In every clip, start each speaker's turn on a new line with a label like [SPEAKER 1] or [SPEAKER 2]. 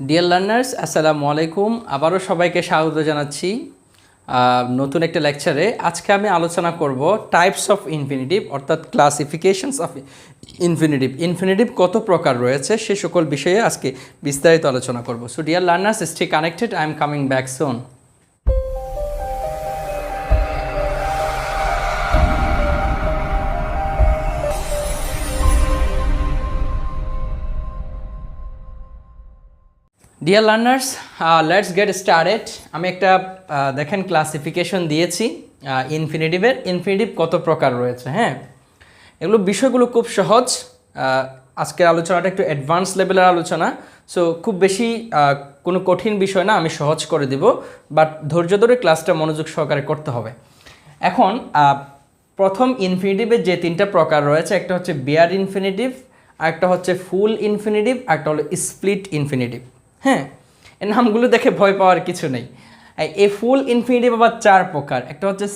[SPEAKER 1] Dear learners, আসসালামু আলাইকুম। আবারও সবাইকে স্বাগত জানাচ্ছি নতুন একটা লেকচারে। আজকে আমি আলোচনা করব টাইপস অফ ইনফিনিটিভ, অর্থাৎ ক্লাসিফিকেশনস অফ ইনফিনিটিভ। ইনফিনিটিভ কত প্রকার রয়েছে সে সকল বিষয়ে আজকে বিস্তারিত আলোচনা করব। So dear learners, stay connected, I am coming back soon. Dear learners, let's get started. আমি একটা দেখেন ক্লাসিফিকেশন দিয়েছি ইনফিনিটিভের। ইনফিনিটিভ কত প্রকার রয়েছে, হ্যাঁ, এগুলো বিষয়গুলো খুব সহজ। আজকের আলোচনাটা একটু অ্যাডভান্স লেভেলের আলোচনা, সো খুব বেশি কোনো কঠিন বিষয় না, আমি সহজ করে দিব, বাট ধৈর্য ধরে ক্লাসটা মনোযোগ সহকারে করতে হবে। এখন প্রথম ইনফিনিটিভের যে তিনটা প্রকার রয়েছে, একটা হচ্ছে বেয়ার ইনফিনিটিভ, আরেকটা হচ্ছে ফুল ইনফিনিটিভ, আরেকটা হলো স্প্লিট ইনফিনিটিভ। হ্যাঁ, এই নামগুলো দেখে ভয় পাওয়ার কিছু নেই। এই ফুল ইনফিনিটিভ আবার চার প্রকার। একটা হচ্ছে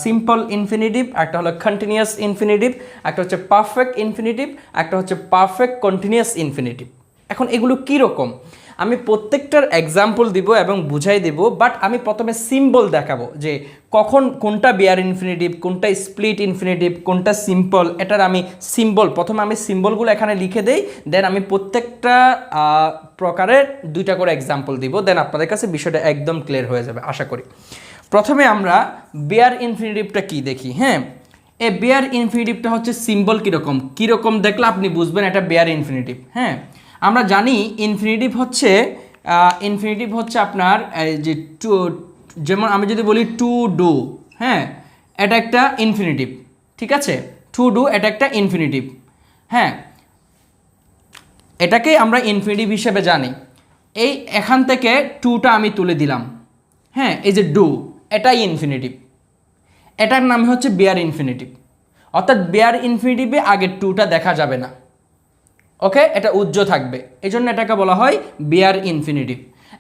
[SPEAKER 1] সিম্পল ইনফিনিটিভ, একটা হলো কন্টিনিউয়াস ইনফিনিটিভ, একটা হচ্ছে পারফেক্ট ইনফিনিটিভ, একটা হচ্ছে পারফেক্ট কন্টিনিউয়াস ইনফিনিটিভ। এখন এগুলো কী রকম আমি প্রত্যেকটার এক্সাম্পল দিব এবং বুঝাই দেব, বাট আমি প্রথমে সিম্বল দেখাবো যে কখন কোনটা বেয়ার ইনফিনিটিভ, কোনটা স্প্লিট ইনফিনিটিভ, কোনটা সিম্পল। এটার আমি সিম্বল, প্রথমে আমি সিম্বলগুলো এখানে লিখে দেই, দেন আমি প্রত্যেকটা প্রকারের দুইটা করে এক্সাম্পল দিব, দেন আপনাদের কাছে বিষয়টা একদম ক্লিয়ার হয়ে যাবে আশা করি। প্রথমে আমরা বেয়ার ইনফিনিটিভটা কি দেখি। হ্যাঁ, এই বেয়ার ইনফিনিটিভটা হচ্ছে সিম্বল কীরকম দেখলে আপনি বুঝবেন এটা বেয়ার ইনফিনিটিভ। হ্যাঁ, আমরা জানি ইনফিনিটিভ হচ্ছে আপনার যে টু, যেমন আমি যদি বলি টু ডু, হ্যাঁ, এটা একটা ইনফিনিটিভ, ঠিক আছে। টু ডু এটা একটা ইনফিনিটিভ, হ্যাঁ, এটাকেই আমরা ইনফিনিটিভ হিসেবে জানি। এখান থেকে টুটা আমি তুলে দিলাম, হ্যাঁ, এই যে ডু, এটাই ইনফিনিটিভ, এটার নাম হচ্ছে বেয়ার ইনফিনিটিভ। অর্থাৎ বেয়ার ইনফিনিটিভে আগে টুটা দেখা যাবে না, ওকে, এটা উজ্জ্ব থাকবে, এই জন্য এটাকে বলা হয় বেয়ার ইনফিনিটিভ।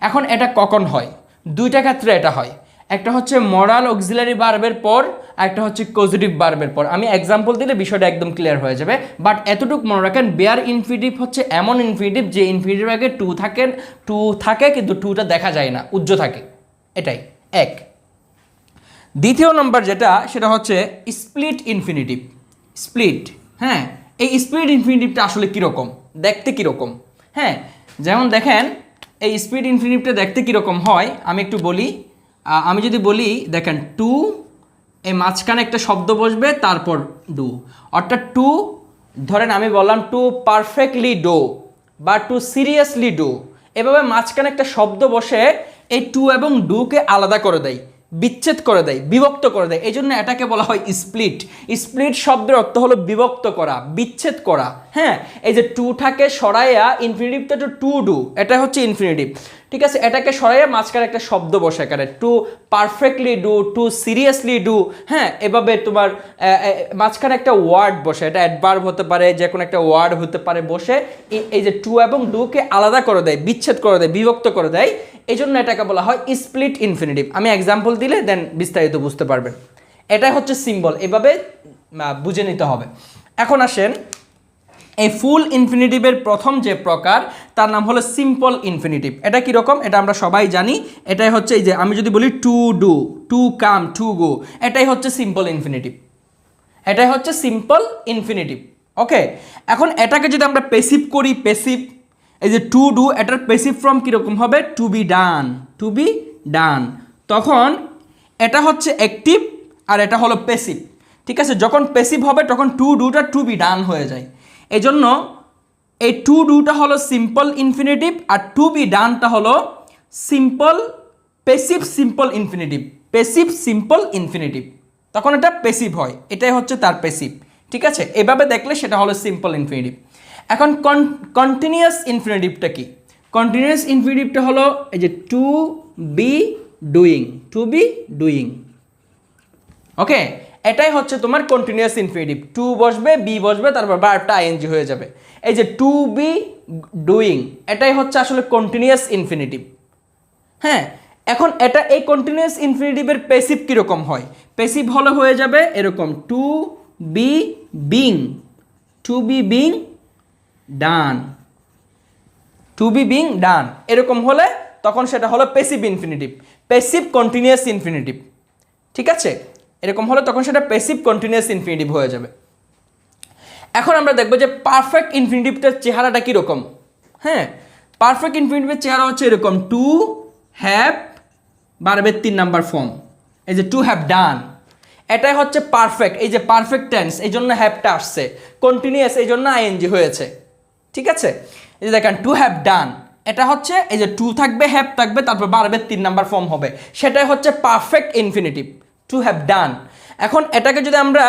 [SPEAKER 1] এখন এটা কখন হয়? দুইটা ক্ষেত্রে এটা হয়। একটা হচ্ছে মডাল অক্সিলারি ভার্বের পর, একটা হচ্ছে কজেটিভ ভার্বের পর। আমি এক্সাম্পল দিলে বিষয়টা একদম ক্লিয়ার হয়ে যাবে, বাট এতটুকু মনে রাখেন, বেয়ার ইনফিনিটিভ হচ্ছে এমন ইনফিনিটিভ যে ইনফিনিটিভ আগে টু থাকে কিন্তু টুটা দেখা যায় না, উজ্জ্ব থাকে, এটাই এক। দ্বিতীয় নম্বর যেটা, সেটা হচ্ছে স্প্লিট ইনফিনিটিভ। স্প্লিট, হ্যাঁ, এই স্প্লিট ইনফিনিটিভটা আসলে কীরকম, দেখতে কীরকম? হ্যাঁ, যেমন দেখেন এই স্প্লিট ইনফিনিটিভটা দেখতে কীরকম হয় আমি একটু বলি। আমি যদি বলি, দেখেন টু, এই মাঝখানে একটা শব্দ বসবে, তারপর ডু, অর্থাৎ টু, ধরেন আমি বললাম টু পারফেক্টলি ডু বা টু সিরিয়াসলি ডু, এভাবে মাঝখানে একটা শব্দ বসে এই টু এবং ডুকে আলাদা করে দেয়, বিচ্ছেদ করে দেয়, বিভক্ত করে দেয়, এই জন্য এটাকে বলা হয় স্প্লিট। স্প্লিট শব্দের অর্থ হলো বিভক্ত করা, বিচ্ছেদ করা। হ্যাঁ, এই যে টুটাকে সরাইয়া, ইনফিনিটিভটা টু ডু, এটা হচ্ছে ইনফিনিটিভ, ঠিক আছে, এটাকে সরাইয়া মাঝখানে একটা শব্দ বসে এখানে to perfectly do, to seriously do, হ্যাঁ, এভাবে তোমার মাঝখানে একটা ওয়ার্ড বসে, এটা অ্যাডভার্ব হতে পারে, যে কোনো একটা ওয়ার্ড হতে পারে, বসে এই যে টু এবং ডুকে আলাদা করে দেয়, বিচ্ছেদ করে দেয়, বিভক্ত করে দেয়, এই জন্য এটাকে বলা হয় স্প্লিট ইনফিনিটিভ। আমি এক্সাম্পল দিলে দেন বিস্তারিত বুঝতে পারবেন। এটাই হচ্ছে সিম্বল, এভাবে বুঝে নিতে হবে। এখন আসেন এই ফুল ইনফিনিটিভের প্রথম যে প্রকার, তার নাম হলো সিম্পল ইনফিনিটিভ। এটা কীরকম এটা আমরা সবাই জানি। এটাই হচ্ছে এই যে আমি যদি বলি to do, to come, to go, এটাই হচ্ছে সিম্পল ইনফিনিটিভ, এটাই হচ্ছে সিম্পল ইনফিনিটিভ। ওকে, এখন এটাকে যদি আমরা পেসিভ করি, পেসিভ, এই যে টু ডু, এটার পেসিভ ফর্ম কীরকম হবে? To be done, to be done. তখন এটা হচ্ছে অ্যাক্টিভ আর এটা হলো পেসিভ, ঠিক আছে। যখন পেসিভ হবে তখন টু ডুটা টু বি ডান হয়ে যায়, এই জন্য এই টু ডুটা হলো সিম্পল ইনফিনিটিভ আর টু বি ডানটা হলো passive simple infinitive, passive simple infinitive. তখন এটা পেসিভ হয়, এটাই হচ্ছে তার পেসিভ, ঠিক আছে। এভাবে দেখলে সেটা হলো সিম্পল ইনফিনিটিভ। এখন কন্টিনিউয়াস ইনফিনিটিভটা কি? কন্টিনিউয়াস ইনফিনিটিভটা হলো এই যে to be doing, to be doing, okay, এটাই হচ্ছে তোমার কন্টিনিউয়াস ইনফিনিটিভ। টু বসবে, বি বসবে, তারপর ভার্বটা আইএনজি হয়ে যাবে। এই যে টু বি ডুইং, এটাই হচ্ছে আসলে কন্টিনিউয়াস ইনফিনিটিভ। হ্যাঁ, এখন এটা এই কন্টিনিউয়াস ইনফিনিটিভের পেসিভ কীরকম হয়? পেসিভ হলে হয়ে যাবে এরকম to be being, to be being done, to be being done এরকম হলে তখন সেটা হলো passive infinitive, passive continuous infinitive. ঠিক আছে, এরকম হলে তখন সেটা প্যাসিভ কন্টিনিউয়াস ইনফিনিটিভ হয়ে যাবে। এখন আমরা দেখব যে পারফেক্ট ইনফিনিটিভটার চেহারাটা কীরকম। হ্যাঁ, পারফেক্ট ইনফিনিটিভের চেহারা হচ্ছে এরকম, টু হ্যাভ ভার্বের 3 নাম্বার ফর্ম, এই যে টু হ্যাভ ডান, এটাই হচ্ছে পারফেক্ট। এই যে পারফেক্ট টেন্স, এই জন্য হ্যাভটা আসছে, কন্টিনিউয়াস এই জন্য আইএনজি হয়েছে। ঠিক আছে, এই যে দেখেন টু হ্যাভ ডান, এটা হচ্ছে এই যে টু থাকবে, হ্যাভ থাকবে, তারপর ভার্বের 3 নাম্বার ফর্ম হবে, সেটাই হচ্ছে পারফেক্ট ইনফিনিটিভ, টু হ্যাভ ডান। এখন এটাকে যদি আমরা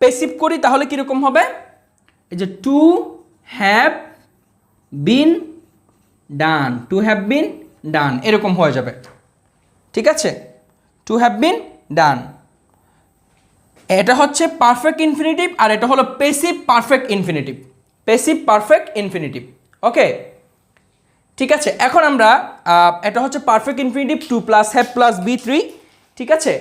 [SPEAKER 1] প্যাসিভ করি তাহলে কীরকম হবে, এই যে to have been done, to have been done এরকম হয়ে যাবে। ঠিক আছে, টু হ্যাভ বিন ডান, এটা হচ্ছে পারফেক্ট ইনফিনিটিভ আর এটা হলো passive perfect infinitive, passive perfect infinitive. Okay, ঠিক আছে। এখন আমরা এটা হচ্ছে perfect infinitive, to plus have plus be 3। ঠিক আছে,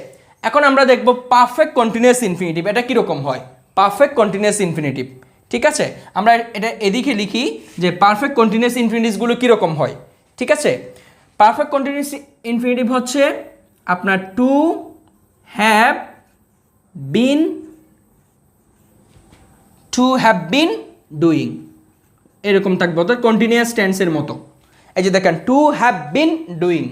[SPEAKER 1] এখন আমরা দেখব পারফেক্ট কন্টিনিউয়াস ইনফিনিটিভ এটা কীরকম হয়, পারফেক্ট কন্টিনিউয়াস ইনফিনিটিভ। ঠিক আছে, আমরা এটা এদিকে লিখি যে পারফেক্ট কন্টিনিউয়াস ইনফিনিটিভসগুলো কীরকম হয়। ঠিক আছে, পারফেক্ট কন্টিনিউয়াস ইনফিনিটিভ হচ্ছে আপনার two have bin, two have been doing এরকম থাকবে, অর্থাৎ কন্টিনিউয়াস টেন্সের মতো। এই যে দেখেন টু হ্যাভ বিন ডুইং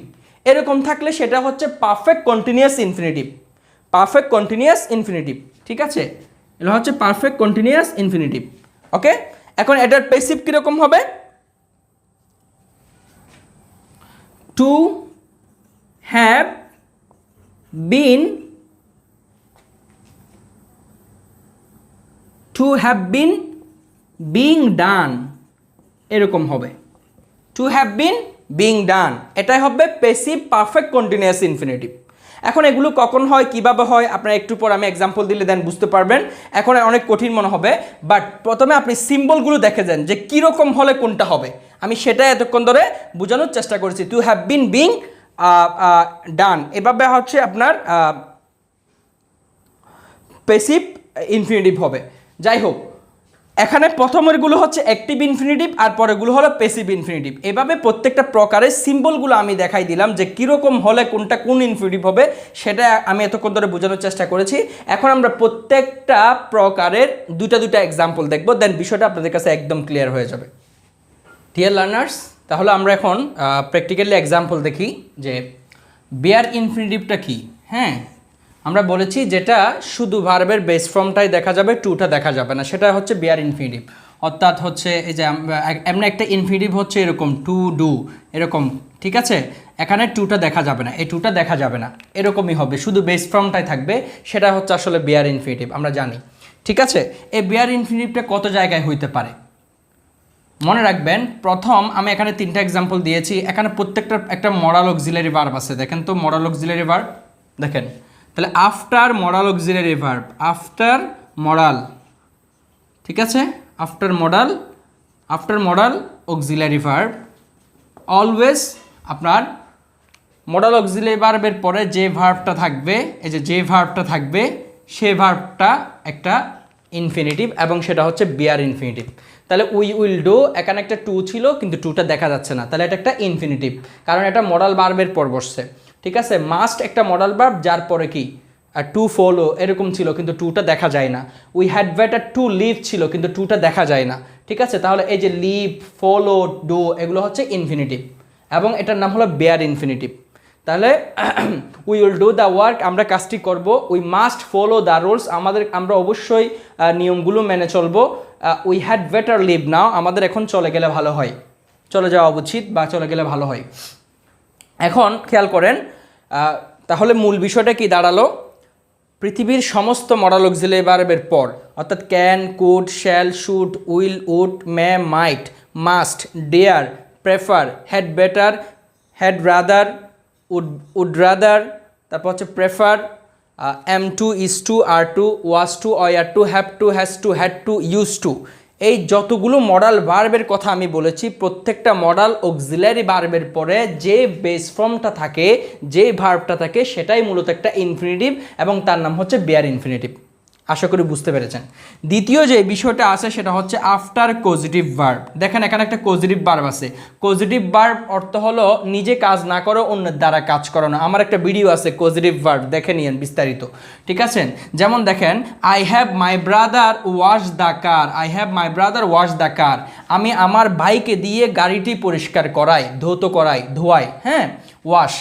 [SPEAKER 1] এরকম থাকলে সেটা হচ্ছে perfect continuous infinitive, perfect continuous infinitive. ঠিক আছে, এটা হচ্ছে পারফেক্ট কন্টিনিউয়াস ইনফিনিটিভ। ওকে, এখন এটার প্যাসিভ কীরকম হবে, two have bin, two have been being done এরকম হবে, two have been being done এটাই হবে প্যাসিভ পারফেক্ট কন্টিনিউয়াস ইনফিনিটিভ। এখন এগুলো কখন হয়, কিভাবে হয়, আপনারা একটু পর আমি এক্সাম্পল দিলে দেন বুঝতে পারবেন। এখন অনেক কঠিন মনে হবে, বাট প্রথমে আপনি সিম্বলগুলো দেখে যান যে কীরকম হলে কোনটা হবে। আমি সেটা এতক্ষণ ধরে বোঝানোর চেষ্টা করেছি। Two have been being done এভাবে হচ্ছে আপনার প্যাসিভ ইনফিনিটিভ হবে। যাই হোক, এখানে প্রথমেরগুলো হচ্ছে অ্যাক্টিভ ইনফিনিটিভ আর পরেরগুলো হলো প্যাসিভ ইনফিনিটিভ। এভাবে প্রত্যেকটা প্রকারের সিম্বলগুলো আমি দেখাই দিলাম যে কীরকম হলে কোনটা কোন ইনফিনিটিভ হবে, সেটা আমি এতক্ষণ ধরে বোঝানোর চেষ্টা করেছি। এখন আমরা প্রত্যেকটা প্রকারের দুটা এক্সাম্পল দেখব, দেন বিষয়টা আপনাদের কাছে একদম ক্লিয়ার হয়ে যাবে। ডিয়ার লার্নার্স, তাহলে আমরা এখন প্র্যাকটিক্যালি এক্সাম্পল দেখি যে বেয়ার ইনফিনিটিভটা কি। হ্যাঁ, আমরা বলেছি যেটা শুধু ভার্বের বেস ফর্মটাই দেখা যাবে, টুটা দেখা যাবে না, সেটা হচ্ছে বেয়ার ইনফিনিটিভ। অর্থাৎ হচ্ছে এই যে এমন একটা ইনফিনিটিভ হচ্ছে এরকম টু ডু এরকম। ঠিক আছে, এখানে টুটা দেখা যাবে না, এই টুটা দেখা যাবে না, এরকমই হবে, শুধু বেস ফর্মটাই থাকবে, সেটা হচ্ছে আসলে বেয়ার ইনফিনিটিভ আমরা জানি। ঠিক আছে, এই বেয়ার ইনফিনিটিভটা কত জায়গায় হইতে পারে মনে রাখবেন। প্রথম আমি এখানে 3টা এক্সাম্পল দিয়েছি, এখানে প্রত্যেকটা একটা মডাল অক্সিলারি ভার্ব আছে। দেখেন তো মডাল অক্সিলারি ভার্ব দেখেন, তাহলে after modal auxiliary verb, after modal, ঠিক আছে, after modal auxiliary verb always আপনার মডাল অক্সিলারি ভার্বের পরে যে ভার্বটা থাকবে, এই যে ভার্বটা থাকবে সে ভার্বটা একটা ইনফিনিটিভ এবং সেটা হচ্ছে বেয়ার ইনফিনিটিভ। তাহলে উই উইল ডু, এখানে একটা টু ছিল কিন্তু টুটা দেখা যাচ্ছে না, তাহলে এটা একটা ইনফিনিটিভ, কারণ এটা মডাল ভার্বের পর বসছে। ঠিক আছে, মাস্ট একটা মডাল ভার্ব যার পরে কি আর টু ফলো এরকম ছিল কিন্তু টুটা দেখা যায় না। We had better to live ছিল কিন্তু টুটা দেখা যায় না। ঠিক আছে, তাহলে এই যে লিভ, ফলো, ডু এগুলো হচ্ছে ইনফিনিটিভ এবং এটার নাম হলো বেয়ার ইনফিনিটিভ। তাহলে we will do the work, আমরা কাজটি করব। We must follow the rules, আমরা অবশ্যই নিয়মগুলো মেনে চলবো। উই হ্যাড বেটার লিভ নাও, আমাদের এখন চলে গেলে ভালো হয়, চলে যাওয়া উচিত বা চলে গেলে ভালো হয়। এখন খেয়াল করেন, তাহলে মূল বিষয়টা কি দাঁড়ালো, পৃথিবীর সমস্ত মডাল অক্সিলারি ভার্বের পর অর্থাৎ can, could, shall, should, will, would, may, might, must, dare, prefer, had better, had rather, would rather, তারপর হচ্ছে prefer, am to, is to, are to, was to, are to, have to, has to, had to, use to, এই যতগুলো modal ভার্বের কথা আমি বলেছি প্রত্যেকটা modal auxiliary ভার্বের পরে যে বেস ফর্মটা থাকে, যে ভার্বটা থাকে সেটাই মূলত একটা ইনফিনিটিভ এবং তার নাম হচ্ছে বেয়ার ইনফিনিটিভ। আশা করি বুঝতে পেরেছেন। দ্বিতীয় যে বিষয়টা আছে সেটা হচ্ছে আফটার কজিটিভ ভার্ব। দেখেন এখানে একটা কজিটিভ ভার্ব আছে। কজিটিভ ভার্ব অর্থ হলো নিজে কাজ না করে অন্যের দ্বারা কাজ করানো। আমার একটা ভিডিও আছে কজিটিভ ভার্ব, দেখে নিয়েন বিস্তারিত, ঠিক আছে? যেমন দেখেন, I have my brother wash the car. I have my brother wash the car. আমি আমার ভাইকে দিয়ে গাড়িটি পরিষ্কার করাই, ধোয়াই, হ্যাঁ, ওয়াশ।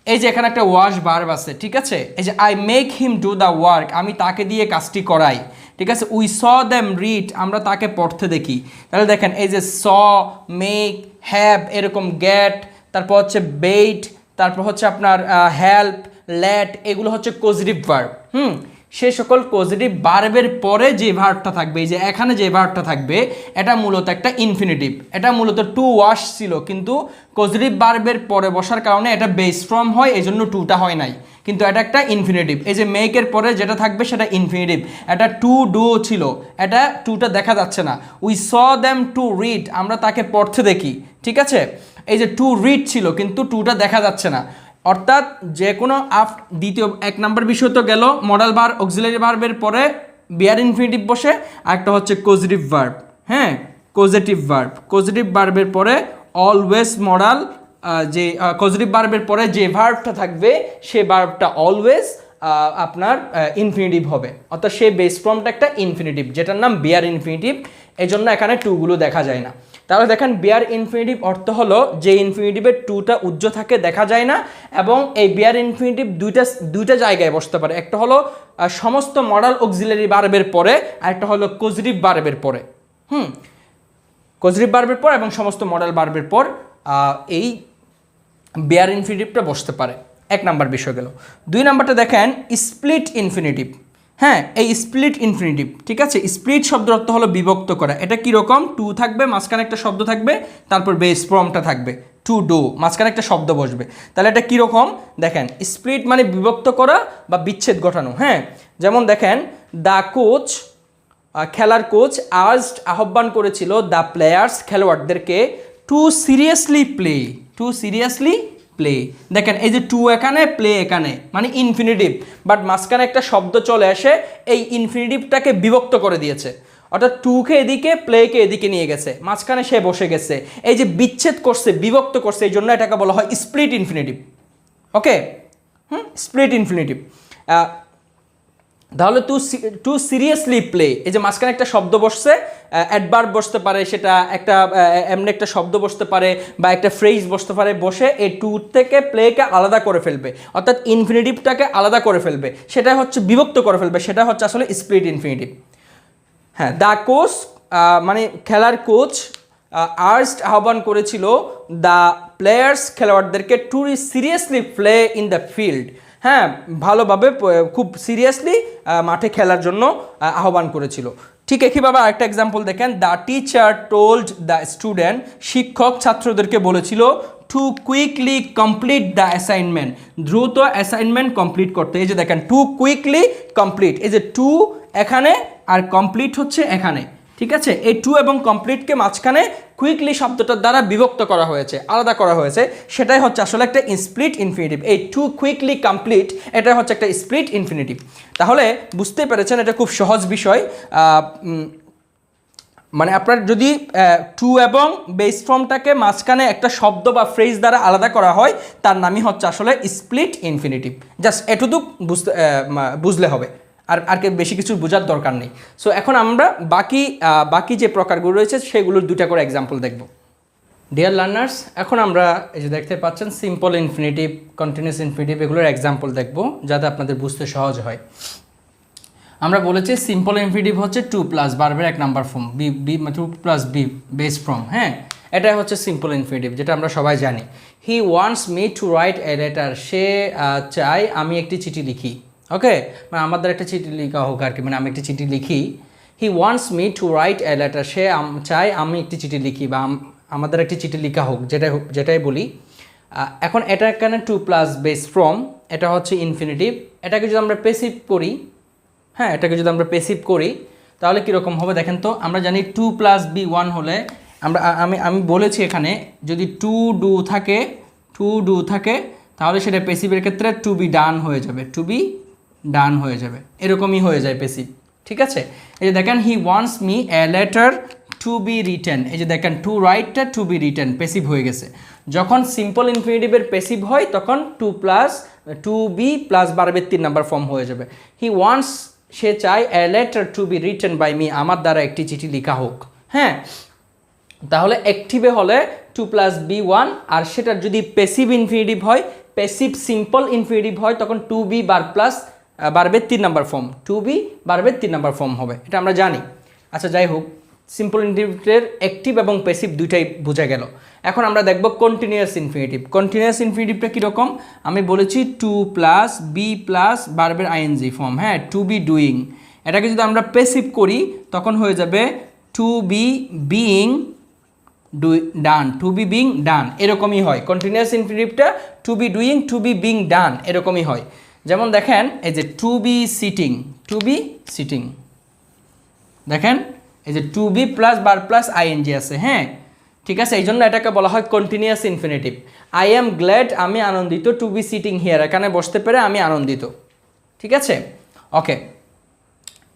[SPEAKER 1] এই যে এখানে একটা ওয়াশ ভার্ব আছে, ঠিক আছে? এই যে I make him do the work, আমি তাকে দিয়ে কাজটি করাই, ঠিক আছে? উই স দ্যাম রিড, আমরা তাকে পড়তে দেখি। তাহলে দেখেন এই যে স, মেক, হ্যাভ, এরকম গেট, তারপর হচ্ছে বেইট, তারপর হচ্ছে আপনার হেল্প, লেট, এগুলো হচ্ছে পজিটিভ ভার্ব। সে সকল পজিটিভ ভার্বের পরে যে ভার্বটা থাকবে, এই যে এখানে যে ভার্বটা থাকবে, এটা মূলত একটা ইনফিনিটিভ। এটা মূলত টু ওয়াশ ছিল, কিন্তু পজিটিভ ভার্বের পরে বসার কারণে এটা বেস ফ্রম হয়, এই জন্য টুটা হয় নাই, কিন্তু এটা একটা ইনফিনিটিভ। এই যে মেকের পরে যেটা থাকবে সেটা ইনফিনিটিভ। এটা টু ডু ছিল, এটা টুটা দেখা যাচ্ছে না। We saw them to read, আমরা তাকে পড়তে দেখি, ঠিক আছে? এই যে টু রিড ছিল, কিন্তু টুটা দেখা যাচ্ছে না। অর্থাৎ যে কোনো দ্বিতীয় এক নাম্বার বিষয় তো গেল, মডাল ভার্ব অক্সিলারি ভার্বের পরে বিয়ার ইনফিনিটিভ বসে, আর একটা হচ্ছে কজিটিভ ভার্ব, হ্যাঁ, পজিটিভ ভার্ব। পজিটিভ ভার্বের পরে অলওয়েজ মডাল, যে পজিটিভ ভার্বের পরে যে ভার্বটা থাকবে সে ভার্বটা অলওয়েজ আপনার ইনফিনিটিভ হবে, অর্থাৎ সেই বেস ফর্মটা একটা ইনফিনিটিভ, যেটার নাম বিয়ার ইনফিনিটিভ। এই জন্য এখানে টুগুলো দেখা যায় না। তাহলে দেখেন বিয়ার ইনফিনিটিভ অর্থ হলো যে ইনফিনিটিভের টুটা উজ্জ্ব থাকে, দেখা যায় না, এবং এই বিয়ার ইনফিনিটিভ দুইটা জায়গায় বসতে পারে। একটা হলো সমস্ত মডাল অক্সিলারি ভার্বের পরে, আর একটা হলো পজিটিভ ভার্বের পরে। পজিটিভ ভার্বের পর এবং সমস্ত মডাল ভার্বের পর এই বিয়ার ইনফিনিটিভটা বসতে পারে। এক নাম্বার বিষয় গেল। দুই নাম্বারটা দেখেন স্প্লিট ইনফিনিটিভ। হ্যাঁ, এই স্প্লিট ইনফিনিটিভ, ঠিক আছে? স্প্লিট শব্দের অর্থ হলো বিভক্ত করা। এটা কীরকম? টু থাকবে, মাঝখানে একটা শব্দ থাকবে, তারপর বেস ফর্মটা থাকবে টু ডু, মাঝখানে একটা শব্দ বসবে। তাহলে এটা কীরকম দেখেন, স্প্লিট মানে বিভক্ত করা বা বিচ্ছেদ ঘটানো। হ্যাঁ, যেমন দেখেন, দ্য কোচ, খেলার কোচ, আর্জড, আহ্বান করেছিল, দ্য প্লেয়ার্স, খেলোয়াড়দেরকে, to seriously play, to seriously play. দেখেন এই যে টু এখানে, প্লে এখানে, মানে ইনফিনিটিভ, বাট মাঝখানে একটা শব্দ চলে আসে এই ইনফিনিটিভটাকে বিভক্ত করে দিয়েছে। অর্থাৎ টুকে এদিকে, প্লেকে এদিকে নিয়ে গেছে, মাঝখানে সে বসে গেছে। এই যে বিচ্ছেদ করছে, বিভক্ত করছে, এই জন্য এটাকে বলা হয় স্প্লিট ইনফিনিটিভ। ওকে, স্প্লিট ইনফিনিটিভ। তাহলে টু সিরিয়াসলি প্লে, এই যে মাঝখানে একটা শব্দ বসছে, অ্যাডভার্ব বসতে পারে, সেটা একটা এমনি একটা শব্দ বসতে পারে বা একটা ফ্রেজ বসতে পারে, বসে এই টু থেকে প্লেকে আলাদা করে ফেলবে, অর্থাৎ ইনফিনিটিভটাকে আলাদা করে ফেলবে, সেটা হচ্ছে বিভক্ত করে ফেলবে, সেটা হচ্ছে আসলে স্প্লিট ইনফিনিটিভ। হ্যাঁ, দ্য কোচ মানে খেলার কোচ, আর্জড, আহ্বান করেছিল, দ্য প্লেয়ার্স, খেলোয়াড়দেরকে, to seriously play in the field. হ্যাঁ, ভালোভাবে খুব সিরিয়াসলি মাঠে খেলার জন্য আহ্বান করেছিল। ঠিক একইভাবে আরেকটা এক্সাম্পল দেখেন, the teacher told the student, শিক্ষক ছাত্রদেরকে বলেছিল, two quickly complete the assignment, দ্রুত অ্যাসাইনমেন্ট কমপ্লিট করতে। এই যে দেখেন, টু কুইকলি কমপ্লিট, এই যে টু এখানে আর কমপ্লিট হচ্ছে এখানে, ঠিক আছে? এই টু এবং কমপ্লিটকে মাঝখানে কুইকলি শব্দটার দ্বারা বিভক্ত করা হয়েছে, আলাদা করা হয়েছে, সেটাই হচ্ছে আসলে একটা স্প্লিট ইনফিনিটিভ। এই টু কুইকলি কমপ্লিট, এটাই হচ্ছে একটা স্প্লিট ইনফিনিটিভ। তাহলে বুঝতে পেরেছেন, এটা খুব সহজ বিষয়। মানে আপনার যদি টু এবং বেস ফর্মটাকে মাঝখানে একটা শব্দ বা ফ্রেজ দ্বারা আলাদা করা হয়, তার নামই হচ্ছে আসলে স্প্লিট ইনফিনিটিভ। জাস্ট এটুকু বুঝলে হবে, আর বেশি কিছু বোঝার দরকার নেই। সো এখন আমরা বাকি যে প্রকারগুলো রয়েছে সেগুলোর দুটা করে এক্সাম্পল দেখব। ডিয়ার লার্নার্স, এখন আমরা এই যে দেখতে পাচ্ছেন সিম্পল ইনফিনিটিভ, কন্টিনিউয়াস ইনফিনিটিভ, এগুলোর এক্সাম্পল দেখব যাতে আপনাদের বুঝতে সহজ হয়। আমরা বলেছি সিম্পল ইনফিনিটিভ হচ্ছে টু প্লাস ভার্বের এক number form, V to plus V base form. হ্যাঁ, এটাই হচ্ছে সিম্পল ইনফিনিটিভ, যেটা আমরা সবাই জানি। He wants me to write a letter, সে চায় আমি একটি চিঠি লিখি। ওকে, মানে আমাদের একটা চিঠি লেখা হোক আর কি, মানে আমি একটি চিঠি লিখি। He wants me to write a letter, সে চায় আমি একটি চিঠি লিখি বা আমাদের একটি চিঠি লেখা হোক, যেটাই বলি। এখন এটা এখানে টু প্লাস বেস ফর্ম, এটা হচ্ছে ইনফিনিটিভ। এটাকে যদি আমরা পেসিভ করি, হ্যাঁ, এটাকে যদি আমরা পেসিভ করি তাহলে কীরকম হবে দেখেন তো। আমরা জানি টু প্লাস বি ওয়ান হলে, আমি বলেছি এখানে যদি টু ডু থাকে তাহলে সেটা পেসিভের ক্ষেত্রে টু বি ডান হয়ে যাবে, টু বি ডান হয়ে যাবে, এরকমই হয়ে যায় পেসিভ। ঠিক আছে, এই যে দেখেন he wants me a letter to be written, এই যে দেখেন টু রাইটটা টু বি রিটেন পেসিভ হয়ে গেছে। যখন সিম্পল ইনফিনিটিভের পেসিভ হয় তখন টু বি প্লাস ভার্বের 3 নাম্বার ফর্ম হয়ে যাবে। হি ওয়ান্টস, সে চায় a letter to be written by me, আমার দ্বারা একটি চিঠি লেখা হোক। হ্যাঁ, তাহলে অ্যাক্টিভে হলে 2 + b1, আর সেটার যদি প্যাসিভ ইনফিনিটিভ হয়, প্যাসিভ সিম্পল ইনফিনিটিভ হয়, তখন 2b প্লাস ভার্বের 3 নাম্বার ফর্ম, 2b ভার্বের 3 নাম্বার ফর্ম হবে, এটা আমরা জানি। আচ্ছা যাই হোক, সিম্পল ইনফিনিটিভের অ্যাক্টিভ এবং প্যাসিভ দুইটাই বোঝা গেল। এখন আমরা দেখব কন্টিনিউয়াস ইনফিনিটিভ। কন্টিনিউয়াস ইনফিনিটিভটা কীরকম? আমি বলেছি 2 + b প্লাস ভার্বের আইএনজি ফর্ম, হ্যাঁ, টু বি ডুইং। এটাকে যদি আমরা প্যাসিভ করি তখন হয়ে যাবে to be being done, to be being done, এরকমই হয়। কন্টিনিউয়াস ইনফিনিটিভটা to be doing, to be being done, এরকমই হয়। যেমন দেখেন এই যে to be sitting, to be sitting, দেখেন এই যে টু বি প্লাস বার প্লাস আইএনজি আছে। হ্যাঁ, ঠিক আছে, এই জন্য এটাকে বলা হয় continuous infinitive. I am glad, আমি আনন্দিত, টু বি সিটিং হিয়ার, এখানে বসতে পেরে আমি আনন্দিত। ঠিক আছে, ওকে।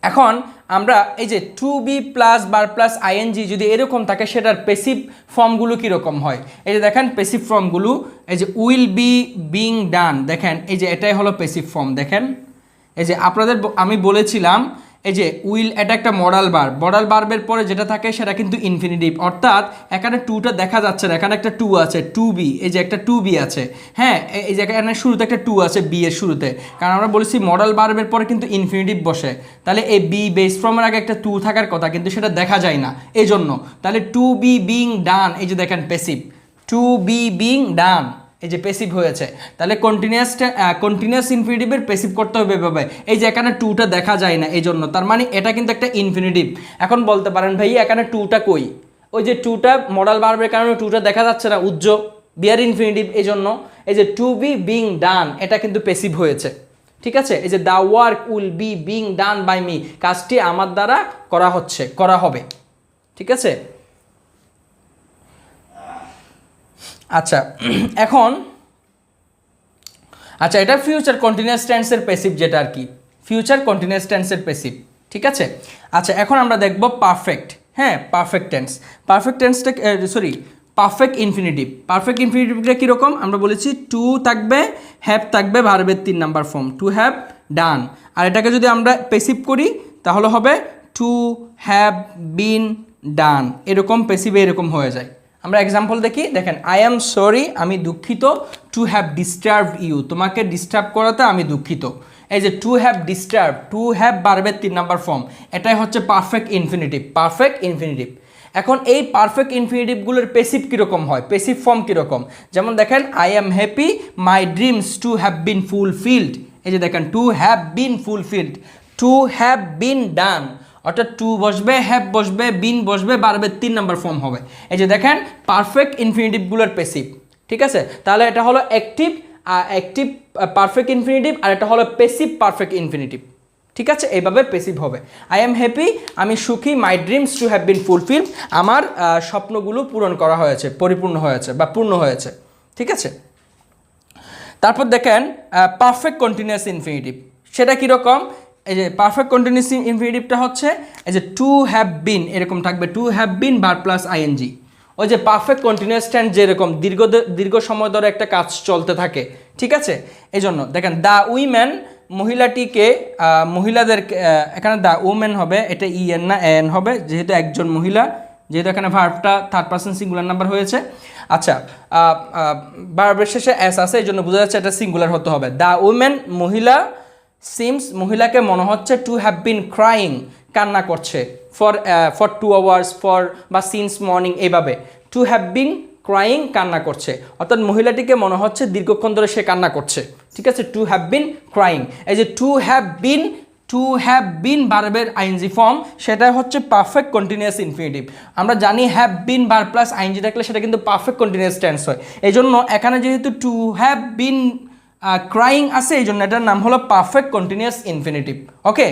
[SPEAKER 1] এখন আমরা এই যে টু বি প্লাস বার প্লাস আইএনজি যদি এরকম থাকে, সেটার পেসিভ ফর্মগুলো কীরকম হয়? এই যে দেখেন পেসিভ ফর্মগুলো, এই যে উইল বি বিং ডান, দেখেন এই যে এটাই হলো পেসিভ ফর্ম। দেখেন এই যে আপনাদের আমি বলেছিলাম এই যে উইল, এটা একটা মডাল ভার্ব, মডাল ভার্বের পরে যেটা থাকে সেটা কিন্তু ইনফিনিটিভ, অর্থাৎ এখানে টুটা দেখা যাচ্ছে না, এখানে একটা টু আছে, টু বি, এই যে একটা টু বি আছে। হ্যাঁ, এই যে এখানে শুরুতে একটা টু আছে বি এর শুরুতে, কারণ আমরা বলেছি মডাল ভার্বের পরে কিন্তু ইনফিনিটিভ বসে, তাহলে এই বি বেস ফর্মের আগে একটা টু থাকার কথা, কিন্তু সেটা দেখা যায় না, এই জন্য। তাহলে টু বি বিং ডান, এই যে দেখেন passive, to be being done, এই যে পেসিভ হয়েছে। তাহলে কন্টিনিউয়াস ইনফিনিটিভের পেসিভ করতে হবে এভাবে, এই যে এখানে টুটা দেখা যায় না, এই জন্য, তার মানে এটা কিন্তু একটা ইনফিনিটিভ। এখন বলতে পারেন ভাই এখানে টুটা কই? ওই যে টুটা মডাল ভার্বের কারণে টুটা দেখা যাচ্ছে না, উজ্জ্ব বিয়ার ইনফিনিটিভ, এই জন্য এই যে টু বি বিং ডান এটা কিন্তু পেসিভ হয়েছে। ঠিক আছে, এই যে the work will be being done by me, কাজটি আমার দ্বারা করা হচ্ছে, করা হবে। ঠিক আছে, আচ্ছা এখন আচ্ছা এটা ফিউচার কন্টিনিউয়াস টেন্সের প্যাসিভ, যেটা আর কি ফিউচার কন্টিনিউয়াস টেন্সের প্যাসিভ। ঠিক আছে, আচ্ছা এখন আমরা দেখব পারফেক্ট। হ্যাঁ, পারফেক্ট টেন্স, পারফেক্ট টেন্সটা পারফেক্ট ইনফিনিটিভ। পারফেক্ট ইনফিনিটিভটা কীরকম? আমরা বলেছি টু থাকবে, হ্যাভ থাকবে ভার্বের 3 number form, to have done. আর এটাকে যদি আমরা প্যাসিভ করি তাহলে হবে টু হ্যাভ বিন ডান, এরকম প্যাসিভে এরকম হয়ে যায়। আমরা এক্সাম্পল দেখি, দেখেন আই অ্যাম সরি, আমি দুঃখিত, টু হ্যাভ ডিস্টার্ব ইউ, তোমাকে ডিস্টার্ব করাতে আমি দুঃখিত। এই যে to have disturb, to have ভার্বের 3 নাম্বার ফর্ম, এটাই হচ্ছে পারফেক্ট ইনফিনিটিভ, পারফেক্ট ইনফিনিটিভ। এখন এই পারফেক্ট ইনফিনিটিভগুলোর পেসিভ কীরকম হয়, পেসিভ ফর্ম কীরকম? যেমন দেখেন I am happy, my dreams to have been fulfilled, এই যে দেখেন to have been fulfilled, to have been done, অর্থাৎ টু বসবে, হ্যাভ বসবে, বিন বসবে, ভার্বের 3 নাম্বার ফর্ম হবে। এই যে দেখেন পারফেক্ট ইনফিনিটিভগুলোর পেসিভ। ঠিক আছে, তাহলে এটা হলো অ্যাক্টিভ পারফেক্ট ইনফিনিটিভ, আর এটা হলো পেসিভ পারফেক্ট ইনফিনিটিভ। ঠিক আছে, এইভাবে পেসিভ হবে। আই এম হ্যাপি, আমি সুখী, মাই dreams to have been fulfilled, আমার স্বপ্নগুলো পূরণ করা হয়েছে, পরিপূর্ণ হয়েছে বা পূর্ণ হয়েছে। ঠিক আছে, তারপর দেখেন পারফেক্ট কন্টিনিউয়াস ইনফিনিটিভ, সেটা কীরকম? এই যে পারফেক্ট কন্টিনিউয়াস ইনফিনিটিভটা হচ্ছে এই যে টু হ্যাভ বিন, এরকম থাকবে to have been verb plus ING. ওই যে পারফেক্ট কন্টিনিউয়াস টেন্স যেরকম দীর্ঘ সময় ধরে একটা কাজ চলতে থাকে। ঠিক আছে, এই জন্য দেখেন দ্য উইমেন, মহিলাটিকে, মহিলাদেরকে, এখানে দ্য উমেন হবে, এটা ইএন না এন হবে, যেহেতু একজন মহিলা, যেহেতু এখানে ভার্বটা থার্ড পারসন সিঙ্গুলার নাম্বার হয়েছে। আচ্ছা, ভার্বের শেষে এস আছে, এই জন্য বোঝা যাচ্ছে এটা সিঙ্গুলার হতে হবে। দ্য উমেন, মহিলা, সিমস, মহিলাকে মনে হচ্ছে, টু হ্যাভ বিন ক্রাইং, কান্না করছে, ফর 2 আওয়ার্স, ফর বা সিন্স মর্নিং, এইভাবে টু হ্যাভ বিন ক্রাইং, কান্না করছে, অর্থাৎ মহিলাটিকে মনে হচ্ছে দীর্ঘক্ষণ ধরে সে কান্না করছে। ঠিক আছে, টু হ্যাভ বিন ক্রাইং, এই যে টু হ্যাভ বিন ভার্বের আইএনজি ফর্ম, সেটা হচ্ছে পারফেক্ট কন্টিনিউয়াস ইনফিনিটিভ। আমরা জানি have been verb plus ING থাকলে সেটা কিন্তু পারফেক্ট কন্টিনিউয়াস টেন্স হয়। এই জন্য এখানে যেহেতু টু হ্যাভ বিন ক্রাইং আছে, এই জন্য এটার নাম হলো পারফেক্ট কন্টিনিউয়াস ইনফিনিটিভ। ওকে,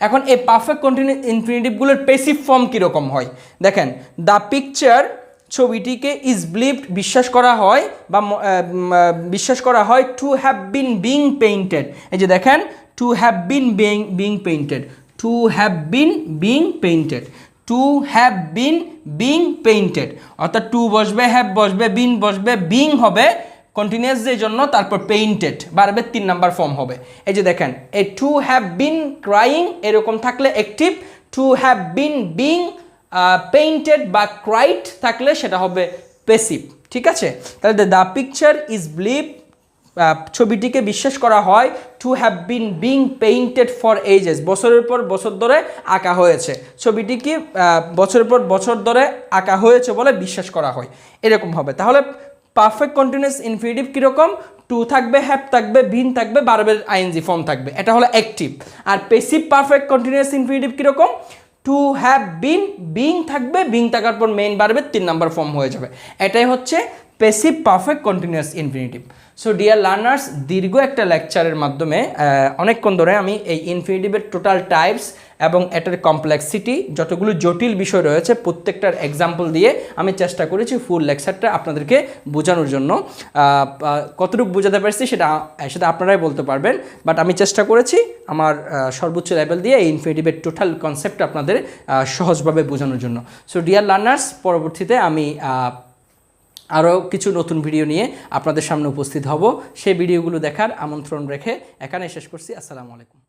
[SPEAKER 1] এখন এই পারফেক্ট কন্টিনিউয়াস ইনফিনিটিভগুলোর পেসিভ ফর্ম কীরকম হয়? দেখেন দ্য পিকচার, ছবিটিকে, ইজ বিলিভড, বিশ্বাস করা হয় বা বিশ্বাস করা হয়, to have been being painted, এই যে দেখেন to have been being painted, two have been being painted, two have been being painted, অর্থাৎ টু বসবে, হ্যাভ বসবে, বিন বসবে, বিং হবে কন্টিনিউয়াস এর জন্য, তারপর পেইন্টেড বারবে 3 নাম্বার ফর্ম হবে। এই যে দেখেন, এই টু হ্যাভ বিন ক্রাইং এরকম থাকলে active, two have been being painted বা ক্রাইড থাকলে সেটা হবে প্যাসিভ। ঠিক আছে, তাহলে দ্য পিকচার ইজ বিলিভ, ছবিটিকে বিশ্বাস করা হয়, to have been being painted for ages, বছরের পর বছর ধরে আঁকা হয়েছে, ছবিটিকে বছরের পর বছর ধরে আঁকা হয়েছে বলে বিশ্বাস করা হয়, এরকম হবে। তাহলে পারফেক্ট কন্টিনিউয়াস ইনফিনিটিভ কীরকম, টু থাকবে, হ্যাভ থাকবে, বিন থাকবে, ভার্বের আইএনজি ফর্ম থাকবে, এটা হলো অ্যাক্টিভ। আর প্যাসিভ পারফেক্ট কন্টিনিউয়াস ইনফিনিটিভ কীরকম, টু হ্যাভ বিন, বিং থাকবে, বিং থাকার পর মেইন ভার্বের 3 নাম্বার ফর্ম হয়ে যাবে, এটাই হচ্ছে passive perfect continuous infinitive. So dear learners, দীর্ঘ একটা লেকচারের মাধ্যমে অনেকক্ষণ ধরে আমি এই ইনফিনিটিভের টোটাল টাইপস এবং এটার কমপ্লেক্সিটি, যতগুলো জটিল বিষয় রয়েছে প্রত্যেকটার এক্সাম্পল দিয়ে আমি চেষ্টা করেছি ফুল লেকচারটা আপনাদেরকে বোঝানোর জন্য। কতটুকু বোঝাতে পারছি সেটা আপনারাই বলতে পারবেন, বাট আমি চেষ্টা করেছি আমার সর্বোচ্চ লেভেল দিয়ে এই ইনফিনিটিভের টোটাল কনসেপ্ট আপনাদের সহজভাবে বোঝানোর জন্য। সো ডিয়ার লার্নার্স, পরবর্তীতে আমি আরও কিছু নতুন ভিডিও নিয়ে আপনাদের সামনে উপস্থিত হব, সেই ভিডিওগুলো দেখার আমন্ত্রণ রেখে এখানে শেষ করছি। আসসালামু আলাইকুম।